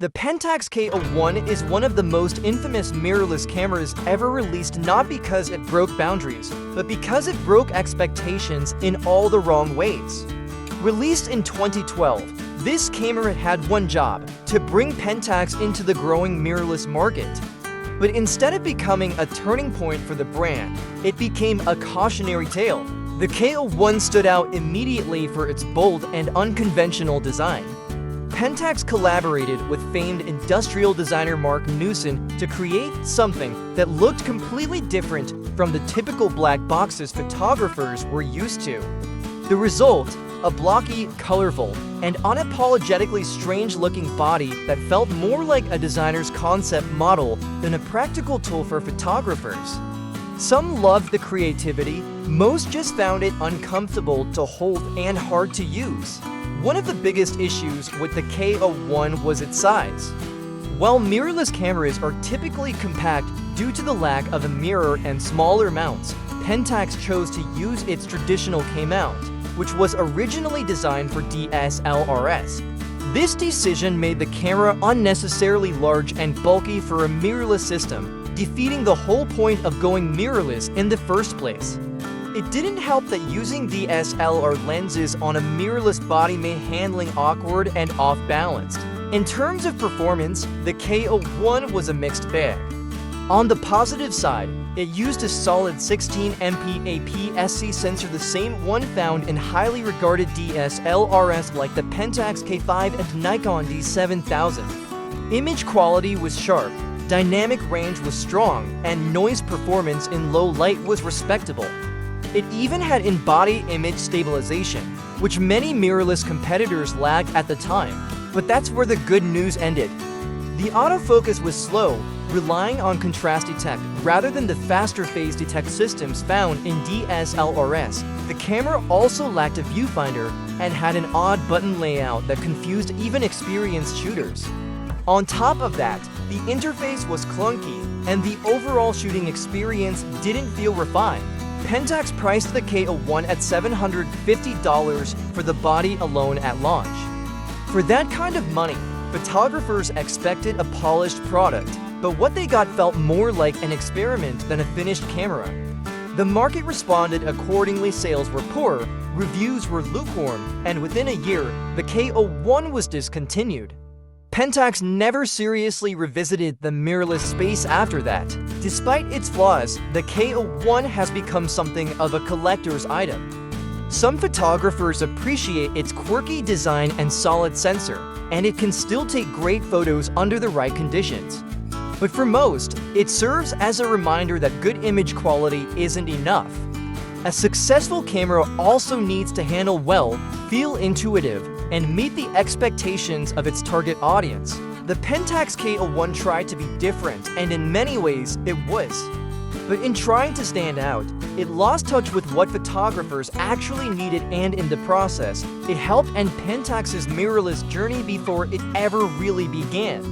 The Pentax K-01 is one of the most infamous mirrorless cameras ever released, not because it broke boundaries, but because it broke expectations in all the wrong ways. Released in 2012, this camera had one job: to bring Pentax into the growing mirrorless market. But instead of becoming a turning point for the brand, it became a cautionary tale. The K-01 stood out immediately for its bold and unconventional design. Pentax collaborated with famed industrial designer Mark Newson to create something that looked completely different from the typical black boxes photographers were used to. The result, a blocky, colorful, and unapologetically strange-looking body that felt more like a designer's concept model than a practical tool for photographers. Some loved the creativity, most just found it uncomfortable to hold and hard to use. One of the biggest issues with the K-01 was its size. While mirrorless cameras are typically compact due to the lack of a mirror and smaller mounts, Pentax chose to use its traditional K-mount, which was originally designed for DSLRs. This decision made the camera unnecessarily large and bulky for a mirrorless system, defeating the whole point of going mirrorless in the first place. It didn't help that using DSLR lenses on a mirrorless body made handling awkward and off-balanced. In terms of performance, the K-01 was a mixed bag. On the positive side, it used a solid 16MP APS-C sensor, the same one found in highly regarded DSLRs like the Pentax K5 and Nikon D7000. Image quality was sharp, dynamic range was strong, and noise performance in low light was respectable. It even had in-body image stabilization, which many mirrorless competitors lacked at the time. But that's where the good news ended. The autofocus was slow, relying on contrast detect rather than the faster phase detect systems found in DSLRs. The camera also lacked a viewfinder and had an odd button layout that confused even experienced shooters. On top of that, the interface was clunky, and the overall shooting experience didn't feel refined. Pentax priced the K-01 at $750 for the body alone at launch. For that kind of money, photographers expected a polished product, but what they got felt more like an experiment than a finished camera. The market responded accordingly. Sales were poor, reviews were lukewarm, and within a year, the K-01 was discontinued. Pentax never seriously revisited the mirrorless space after that. Despite its flaws, the K-01 has become something of a collector's item. Some photographers appreciate its quirky design and solid sensor, and it can still take great photos under the right conditions. But for most, it serves as a reminder that good image quality isn't enough. A successful camera also needs to handle well, feel intuitive, and meet the expectations of its target audience. The Pentax K-01 tried to be different, and in many ways, it was. But in trying to stand out, it lost touch with what photographers actually needed, and in the process, it helped end Pentax's mirrorless journey before it ever really began.